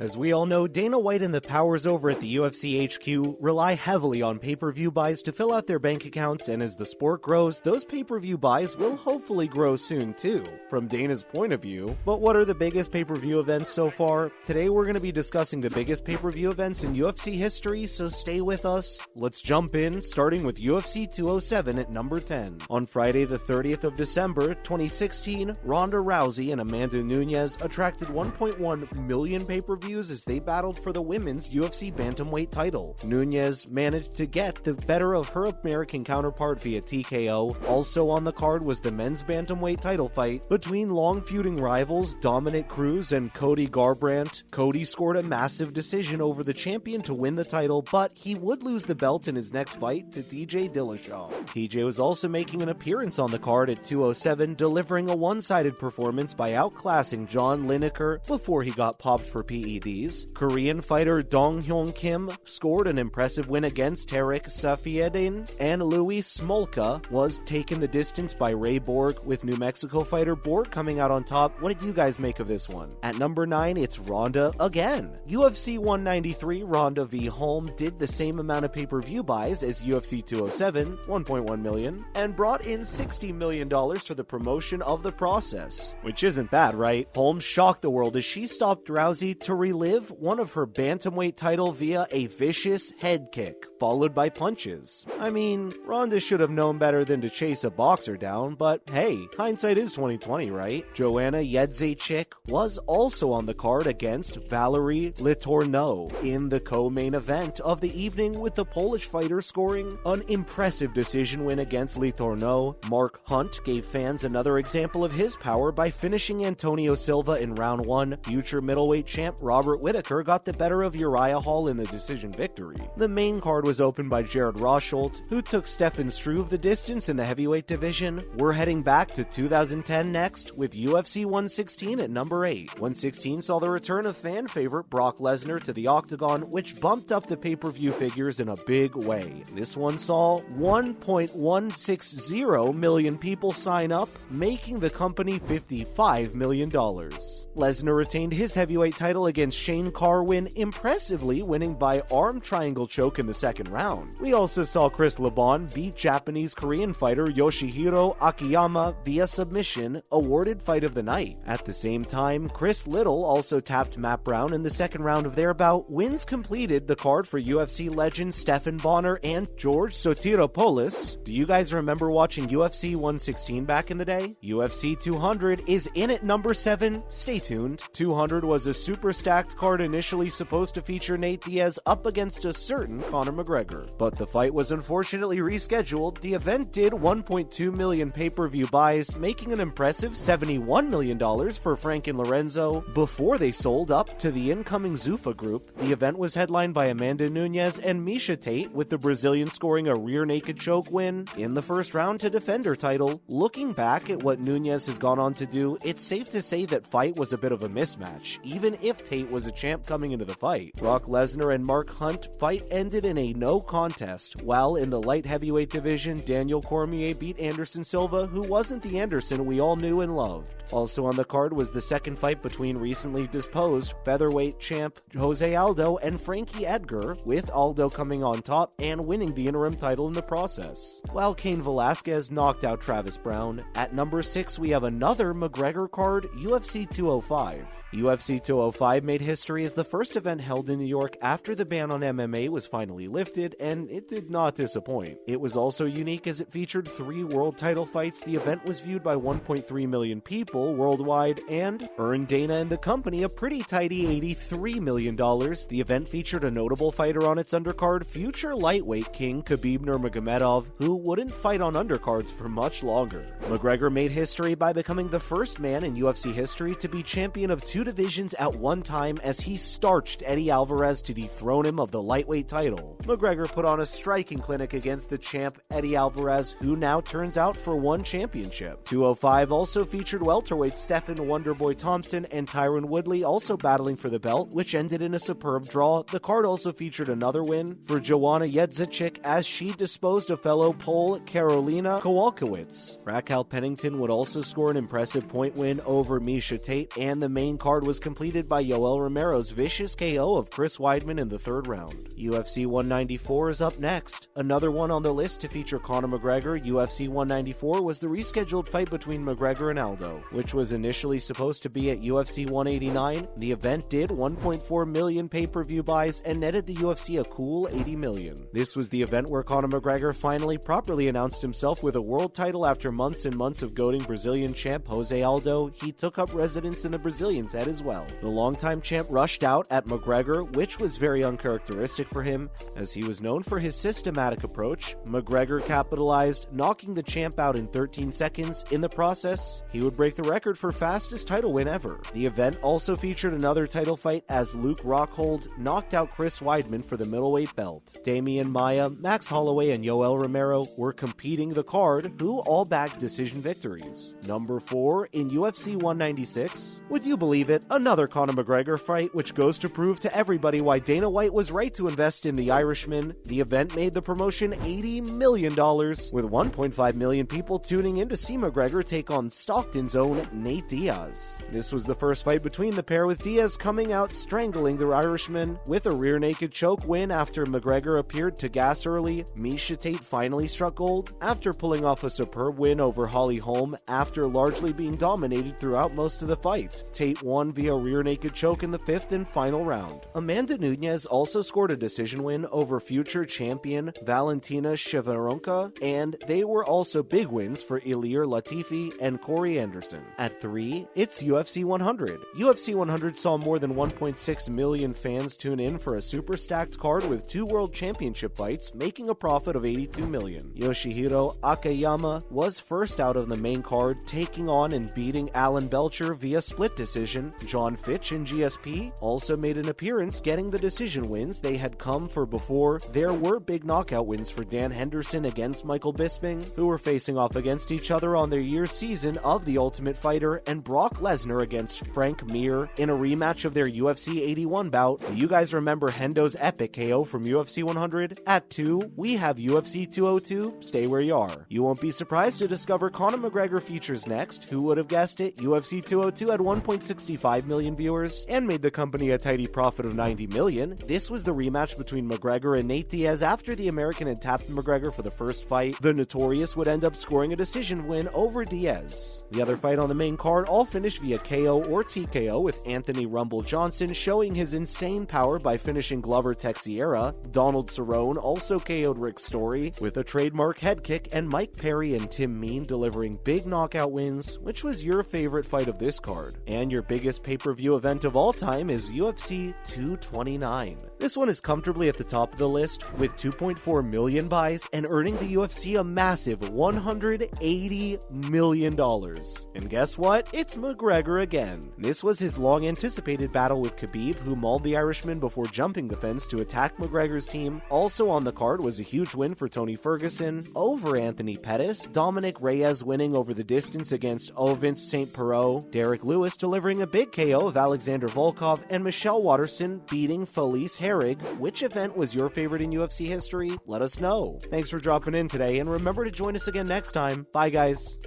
As we all know, Dana White and the powers over at the UFC HQ rely heavily on pay-per-view buys to fill out their bank accounts, and as the sport grows, those pay-per-view buys will hopefully grow soon too, from Dana's point of view. But what are the biggest pay-per-view events so far? Today we're going to be discussing the biggest pay-per-view events in UFC history, so stay with us. Let's jump in, starting with UFC 207 at number 10. On Friday the 30th of December, 2016, Ronda Rousey and Amanda Nunes attracted 1.1 million pay-per-views as they battled for the women's UFC bantamweight title. Nunes managed to get the better of her American counterpart via TKO. Also on the card was the men's bantamweight title fight between long feuding rivals Dominic Cruz and Cody Garbrandt. Cody scored a massive decision over the champion to win the title, but he would lose the belt in his next fight to TJ Dillashaw. TJ was also making an appearance on the card at 207, delivering a one-sided performance by outclassing John Lineker before he got popped for PEDs. Korean fighter Dong Hyun Kim scored an impressive win against Tarek Safiedin, and Luis Smolka was taken the distance by Ray Borg, with New Mexico fighter Borg coming out on top. What did you guys make of this one? At number 9, it's Ronda again. UFC 193 Ronda v. Holm did the same amount of pay-per-view buys as UFC 207, 1.1 million, and brought in $60 million for the promotion of the process. Which isn't bad, right? Holm shocked the world as she stopped Rousey to relive one of her bantamweight title via a vicious head kick, followed by punches. I mean, Ronda should have known better than to chase a boxer down, but hey, hindsight is 2020, right? Joanna Jędrzejczyk was also on the card against Valerie Letourneau in the co-main event of the evening, with the Polish fighter scoring an impressive decision win against Letourneau. Mark Hunt gave fans another example of his power by finishing Antonio Silva in round 1. Future middleweight champ Robert Whittaker got the better of Uriah Hall in the decision victory. The main card was opened by Jared Rosholt, who took Stefan Struve the distance in the heavyweight division. We're heading back to 2010 next, with UFC 116 at number 8. 116 saw the return of fan favorite Brock Lesnar to the octagon, which bumped up the pay-per-view figures in a big way. This one saw 1.160 million people sign up, making the company $55 million. Lesnar retained his heavyweight title against Shane Carwin, impressively winning by arm triangle choke in the second round. We also saw Chris Laban beat Japanese-Korean fighter Yoshihiro Akiyama via submission, awarded fight of the night. At the same time, Chris Little also tapped Matt Brown in the second round of their bout. Wins completed the card for UFC legends Stephan Bonnar and George Sotiropoulos. Do you guys remember watching UFC 116 back in the day? UFC 200 is in at number 7. Stay tuned. 200 was a super stacked card initially supposed to feature Nate Diaz up against a certain Conor McGregor, but the fight was unfortunately rescheduled. The event did 1.2 million pay-per-view buys, making an impressive $71 million for Frank and Lorenzo before they sold up to the incoming Zuffa group. The event was headlined by Amanda Nunes and Miesha Tate, with the Brazilian scoring a rear naked choke win in the first round to defend her title. Looking back at what Nunes has gone on to do, it's safe to say that fight was a bit of a mismatch, even if Tate was a champ coming into the fight. Brock Lesnar and Mark Hunt fight ended in a no contest, while in the light heavyweight division, Daniel Cormier beat Anderson Silva, who wasn't the Anderson we all knew and loved. Also on the card was the second fight between recently disposed featherweight champ Jose Aldo and Frankie Edgar, with Aldo coming on top and winning the interim title in the process, while Cain Velasquez knocked out Travis Brown. At number 6, we have another McGregor card, UFC 205. UFC 205 made history as the first event held in New York after the ban on MMA was finally lifted, and it did not disappoint. It was also unique as it featured 3 world title fights. The event was viewed by 1.3 million people worldwide and earned Dana and the company a pretty tidy $83 million. The event featured a notable fighter on its undercard, future lightweight king Khabib Nurmagomedov, who wouldn't fight on undercards for much longer. McGregor made history by becoming the first man in UFC history to be champion of 2 divisions at one time, as he starched Eddie Alvarez to dethrone him of the lightweight title. McGregor put on a striking clinic against the champ Eddie Alvarez, who now turns out for one championship. 205 also featured welterweight Stephen Wonderboy Thompson and Tyron Woodley also battling for the belt, which ended in a superb draw. The card also featured another win for Joanna Jedrzejczyk as she disposed of fellow Pole Karolina Kowalkiewicz. Raquel Pennington would also score an impressive point win over Miesha Tate, and the main card was completed by Yoel Romero's vicious KO of Chris Weidman in the third round. UFC 194 is up next. Another one on the list to feature Conor McGregor, UFC 194, was the rescheduled fight between McGregor and Aldo, which was initially supposed to be at UFC 189. The event did 1.4 million pay-per-view buys and netted the UFC a cool $80 million. This was the event where Conor McGregor finally properly announced himself with a world title after months and months of goading Brazilian champ Jose Aldo. He took up residence in the Brazilian's head as well. The longtime champ rushed out at McGregor, which was very uncharacteristic for him, as he was known for his systematic approach. McGregor capitalized, knocking the champ out in 13 seconds. In the process, he would break the record for fastest title win ever. The event also featured another title fight as Luke Rockhold knocked out Chris Weidman for the middleweight belt. Damian Maia, Max Holloway, and Yoel Romero were competing the card, who all bagged decision victories. Number 4 in UFC 196. Would you believe it? Another Conor McGregor fight, which goes to prove to everybody why Dana White was right to invest in the Irishman. The event made the promotion $80 million, with 1.5 million people tuning in to see McGregor take on Stockton's own Nate Diaz. This was the first fight between the pair, with Diaz coming out strangling the Irishman with a rear naked choke win after McGregor appeared to gas early. Miesha Tate finally struck gold after pulling off a superb win over Holly Holm after largely being dominated throughout most of the fight. Tate won via rear naked choke in the 5th and final round. Amanda Nunes also scored a decision win over future champion Valentina Shevchenko, and they were also big wins for Ilir Latifi and Corey Anderson. At 3, it's UFC 100. UFC 100 saw more than 1.6 million fans tune in for a super stacked card with 2 world championship fights, making a profit of $82 million. Yoshihiro Akiyama was first out of the main card, taking on and beating Alan Belcher via split decision. John Fitch and GSP also made an appearance, getting the decision wins they had come for before. There were big knockout wins for Dan Henderson against Michael Bisping, who were facing off against each other on their year's season of The Ultimate Fighter, and Brock Lesnar against Frank Mir in a rematch of their UFC 81 bout. Do you guys remember Hendo's epic KO from UFC 100? At 2, we have UFC 202, Stay Where You Are. You won't be surprised to discover Conor McGregor features next. Who would have guessed it? UFC 202 had 1.65 million viewers and made the company a tidy profit of $90 million. This was the rematch between McGregor and Nate Diaz after the American had tapped McGregor for the first fight. The Notorious would end up scoring a decision win over Diaz. The other fight on the main card all finished via KO or TKO, with Anthony Rumble Johnson showing his insane power by finishing Glover Teixeira. Donald Cerrone also KO'd Rick Story with a trademark head kick, and Mike Perry and Tim Mean delivering big knockout wins. Which was your favorite fight of this card? And your biggest pay-per-view event of all time is UFC 229. This one is comfortably at the top of the list, with 2.4 million buys and earning the UFC a massive $180 million. And guess what? It's McGregor again. This was his long-anticipated battle with Khabib, who mauled the Irishman before jumping the fence to attack McGregor's team. Also on the card was a huge win for Tony Ferguson over Anthony Pettis, Dominic Reyes winning over the distance against Ovince St. Perot, Derek Lewis delivering a big KO of Alexander Volkov, and Michelle Waterson beating Felice Herrig. Which event was your favorite in UFC history? Let us know. Thanks for dropping in today, and remember to join us again next time. Bye, guys.